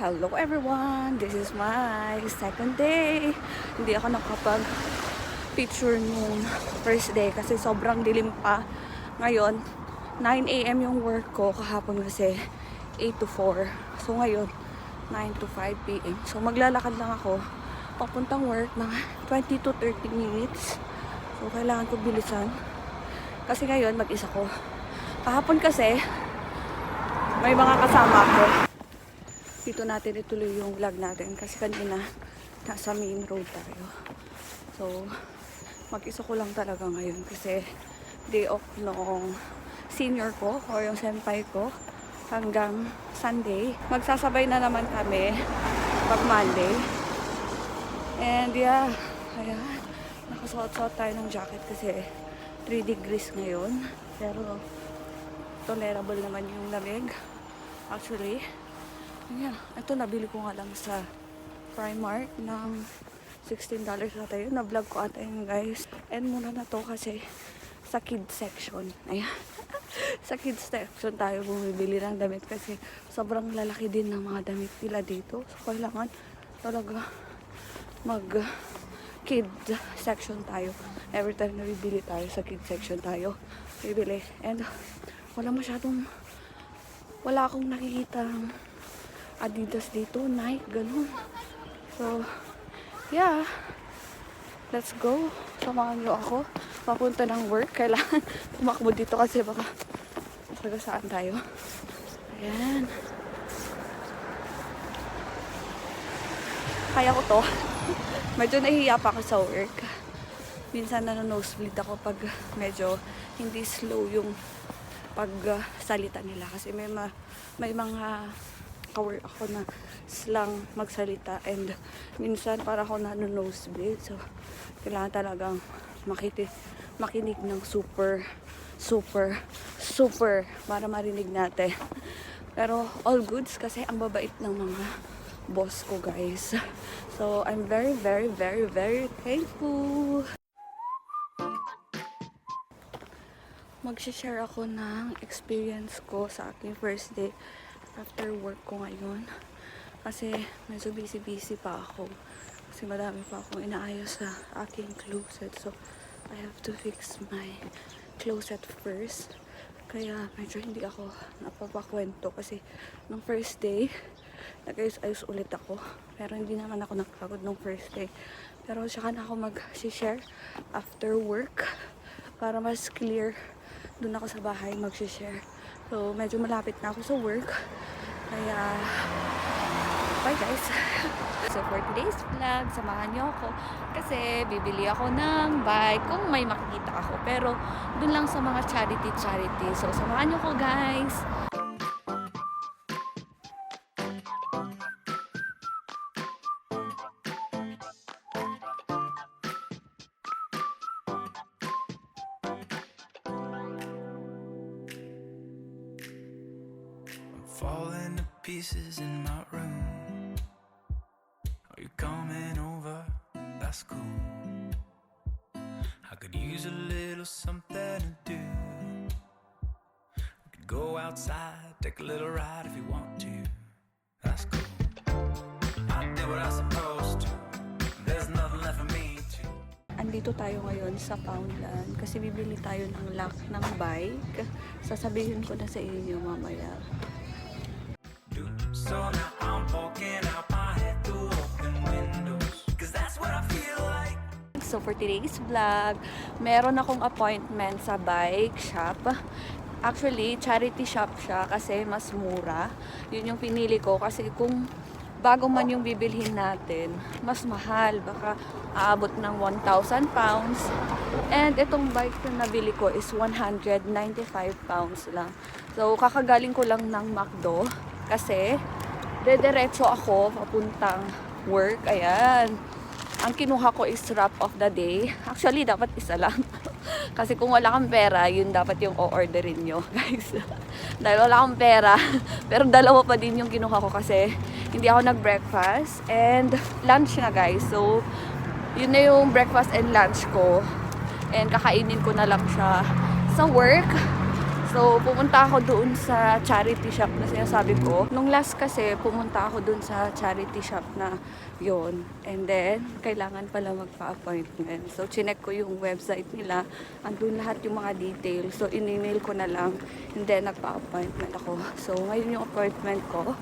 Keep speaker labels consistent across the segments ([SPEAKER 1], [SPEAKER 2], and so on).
[SPEAKER 1] Hello everyone! This is my second day. Hindi ako nakapag-picture nung first day kasi sobrang dilim pa. Ngayon, 9 AM yung work ko. Kahapon kasi 8 to 4. So ngayon, 9 to 5 PM. So maglalakad lang ako papuntang work mga 20 to 30 minutes. So kailangan ko bilisan. Kasi ngayon, mag-isa ko. Kahapon kasi, may mga kasama ko. Dito natin ituloy yung vlog natin kasi kanina nasa main road tayo. So, mag-isa ko lang talaga ngayon kasi day off noong senior ko o yung senpai ko hanggang Sunday. Magsasabay na naman kami pag Monday. And yeah, ayan, nakasuot-suot tayo ng jacket kasi 3 degrees ngayon. Pero, tolerable naman yung lamig. Actually, yeah, ito nabili ko nga lang sa Primark ng $16 ata yun. Na-vlog ko ata yun guys. And muna na to kasi sa kids section. Ayan. Sa kids section tayo bumibili ng damit kasi sobrang lalaki din ng mga damit nila dito. So kailangan talaga mag kids section tayo. Every time na bibili tayo sa kids section tayo bibili. And wala akong nakikita Adidas dito, Nike, ganun. So, yeah. Let's go. Samahan niyo ako. Papunta ng work. Kailangan tumakbo dito kasi baka masagasaan tayo. Ayan. Kaya ko to. Medyo nahihiya pa ako sa work. Minsan nano-nosebleed ako pag medyo hindi slow yung pagsalita nila. Kasi may mga ka-work ako na slang magsalita and minsan para ako nano-nosebleed. So, kailangan talagang makinig ng super para marinig natin. Pero all goods kasi ang babait ng mga boss ko guys. So, I'm very thankful. Mag-share ako ng experience ko sa aking first day after work ko ngayon. Kasi medyo busy pa ako. Kasi madami pa akong inaayos sa aking closet. So, I have to fix my closet first. Kaya medyo hindi ako napapakwento kasi nung first day, nag-ayos ulit ako. Pero hindi naman ako nakapagod nung first day. Pero saka na ako mag-share after work para mas clear. Doon ako sa bahay mag-share. So, medyo malapit na ako sa work. Kaya, bye guys. So, for today's vlog, samahan niyo ako. Kasi, bibili ako ng bike kung may makikita ako. Pero, doon lang sa mga charity. So, samahan niyo ako guys.
[SPEAKER 2] Falling to pieces in my room. Are you coming over? That's cool. I could use a little something to do. We could go outside, take a little ride if you want to. That's cool. I did what I was supposed to. There's nothing left for me to.
[SPEAKER 1] Andito tayo ngayon sa Poundland kasi bibili tayo ng lock ng bike. Sasabihin ko na sa inyo mamaya.
[SPEAKER 2] So now I'm poking out my head to open windows, 'cause that's what I feel like.
[SPEAKER 1] So for today's vlog, meron akong appointment sa bike shop. Actually, charity shop siya kasi mas mura. Yun yung pinili ko kasi kung bago man yung bibilhin natin, mas mahal. Baka aabot ng 1,000 pounds. And itong bike na nabili ko is 195 pounds lang. So kakagaling ko lang ng McDo. Kasi, dediretso ako papuntang work. Ayan. Ang kinuha ko is wrap of the day. Actually, dapat isa lang. Kasi kung wala kang pera, yun dapat yung o-orderin nyo, guys. Dahil wala akong pera. Pero dalawa pa din yung kinuha ko kasi hindi ako nag-breakfast. And lunch na, guys. So, yun na yung breakfast and lunch ko. And kakainin ko na lang siya sa work. So, pumunta ako doon sa charity shop na sinasabi ko. Nung last kasi, pumunta ako doon sa charity shop na yon. And then, kailangan pala magpa-appointment. So, chinek ko yung website nila. Andun lahat yung mga details. So, in-email ko na lang. And then, nagpa-appointment ako. So, ngayon yung appointment ko.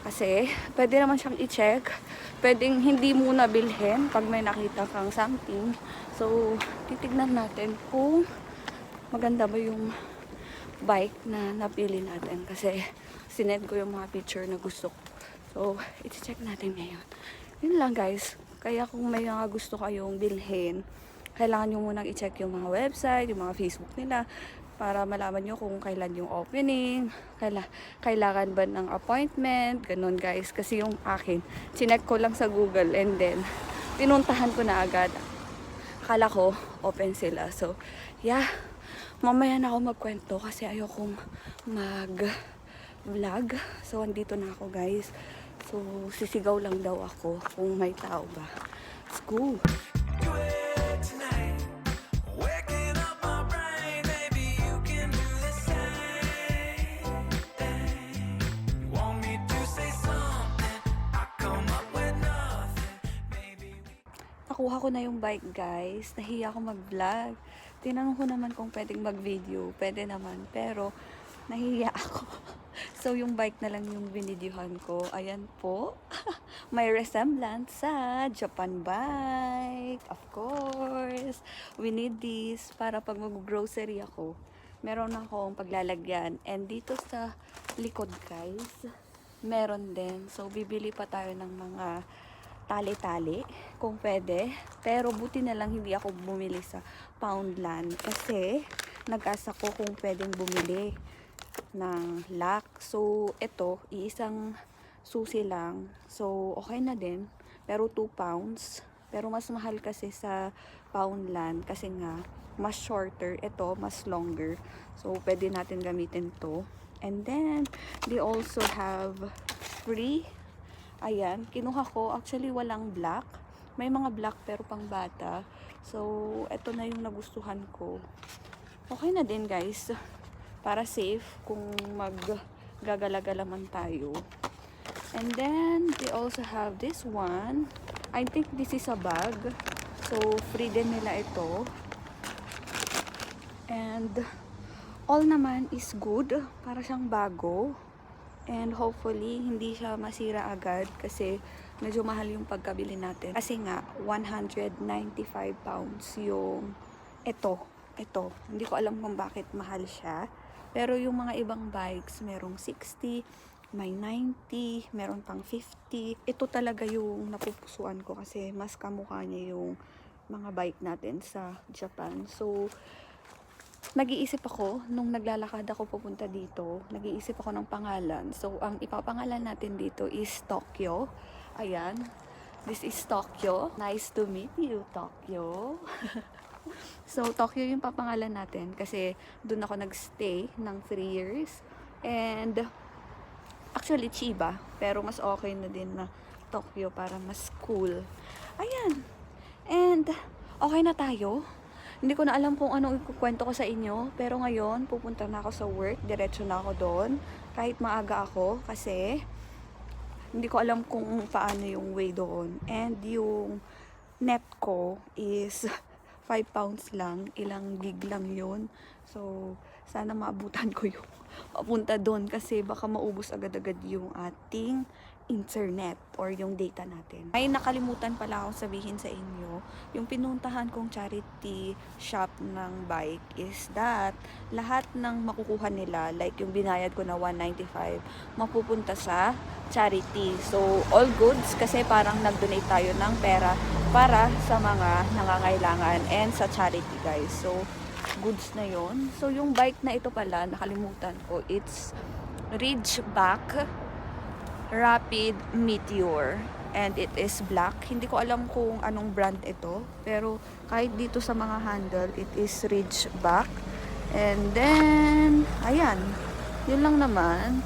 [SPEAKER 1] Kasi, pwede naman siyang i-check. Pwedeng hindi muna bilhin pag may nakita kang something. So, titignan natin kung maganda ba yung bike na napili natin. Kasi, sinend ko yung mga picture na gusto ko. So, i-check natin ngayon. Yun lang guys. Kaya kung may mga gusto kayong bilhin, kailangan nyo munang i-check yung mga website, yung mga Facebook nila, para malaman nyo kung kailan yung opening, kailangan ba ng appointment, ganun guys. Kasi yung akin, chinek ko lang sa Google and then, pinuntahan ko na agad. Akala ko, open sila. So, yeah. Mamaya na ako magkwento kasi ayokong mag-vlog. So, andito na ako guys. So, sisigaw lang daw ako kung may tao ba. Let's go! Nakuha ko na yung bike guys. Nahiya ako mag-vlog. Tinanong ko naman kung pwedeng mag-video. Pwede naman. Pero, nahiya ako. So, yung bike na lang yung binidyohan ko. Ayan po. May resemblance sa Japan bike. Of course. We need this para pag mag-grocery ako. Meron akong paglalagyan. And dito sa likod guys, meron din. So, bibili pa tayo ng mga tali-tali kung pwede. Pero buti na lang hindi ako bumili sa Poundland kasi nag-asa ko kung pwedeng bumili ng lock. So, ito, iisang susi lang. So, okay na din. Pero 2 pounds. Pero mas mahal kasi sa Poundland kasi nga, mas shorter. Ito, mas longer. So, pwede natin gamitin to. And then, they also have free. Ayan, kinuha ko. Actually, walang black. May mga black pero pang bata. So, ito na yung nagustuhan ko. Okay na din guys. Para safe kung maggagala-gala man tayo. And then, they also have this one. I think this is a bag. So, free din nila ito. And, all naman is good. Para siyang bago. And hopefully, hindi siya masira agad kasi medyo mahal yung pagkabili natin. Kasi nga, 195 pounds yung ito. Hindi ko alam kung bakit mahal siya. Pero yung mga ibang bikes, merong 60, may 90, meron pang 50. Ito talaga yung napupusuan ko kasi mas kamukha niya yung mga bike natin sa Japan. So, nag-iisip ako, nung naglalakad ako pupunta dito, nag-iisip ako ng pangalan. So, ang ipapangalan natin dito is Tokyo. Ayan. This is Tokyo. Nice to meet you, Tokyo. So, Tokyo yung papangalan natin kasi doon ako nagstay ng 3 years. And, actually, Chiba. Pero mas okay na din na Tokyo para mas cool. Ayan. And, okay na tayo. Hindi ko na alam kung anong ikukwento ko sa inyo. Pero ngayon, pupunta na ako sa work. Diretso na ako doon. Kahit maaga ako. Kasi, hindi ko alam kung paano yung way doon. And yung net ko is 5 pounds lang. Ilang gig lang yun. So, sana maabutan ko yung papunta doon. Kasi baka maubos agad-agad yung ating internet or yung data natin. Ay, nakalimutan pala akong sabihin sa inyo, yung pinuntahan kong charity shop ng bike is that lahat ng makukuha nila, like yung binayad ko na 195, mapupunta sa charity. So, all goods kasi parang nag-donate tayo ng pera para sa mga nangangailangan and sa charity guys. So, goods na yon. So, yung bike na ito pala, nakalimutan ko, it's Ridgeback Rapid Meteor and it is black. Hindi ko alam kung anong brand ito, pero kahit dito sa mga handle, it is Ridgeback. And then, ayan, yun lang naman.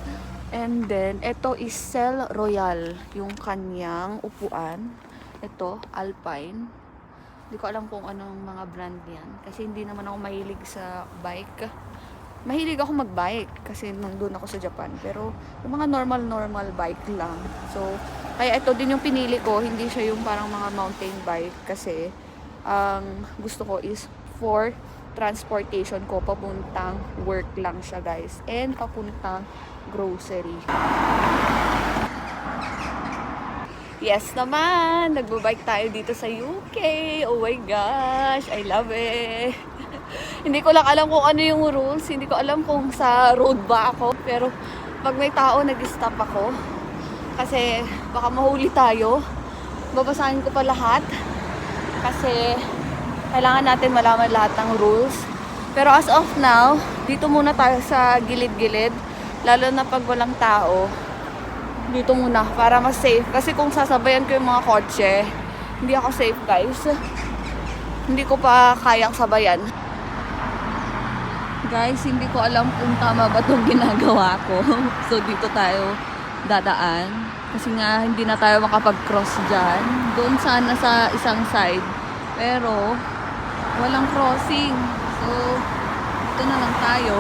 [SPEAKER 1] And then, ito is Cell Royal, yung kanyang upuan. Ito, Alpine. Hindi ko alam kung anong mga brand yan, kasi hindi naman ako mahilig sa bike. mahilig ako magbike kasi nandun ako sa Japan. Pero yung mga normal bike lang. So, kaya ito din yung pinili ko. Hindi siya yung parang mga mountain bike kasi ang gusto ko is for transportation ko. Papuntang work lang siya, guys. And papuntang grocery. Yes naman! Nagbabike tayo dito sa UK. Oh my gosh! I love it! Hindi ko lang alam kung ano yung rules. Hindi ko alam kung sa road ba ako. Pero pag may tao, nag-stop ako. Kasi baka mahuli tayo. Babasahin ko pa lahat. Kasi kailangan natin malaman lahat ng rules. Pero as of now, dito muna tayo sa gilid-gilid. Lalo na pag walang tao. Dito muna para mas safe. Kasi kung sasabayan ko yung mga kotse, hindi ako safe, guys. Hindi ko pa kayang sabayan. Guys, hindi ko alam kung tama ba itong ginagawa ko. So, dito tayo dadaan. Kasi nga, hindi na tayo makapag-cross dyan. Doon sana sa isang side. Pero, walang crossing. So, dito na lang tayo.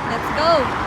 [SPEAKER 1] Let's go!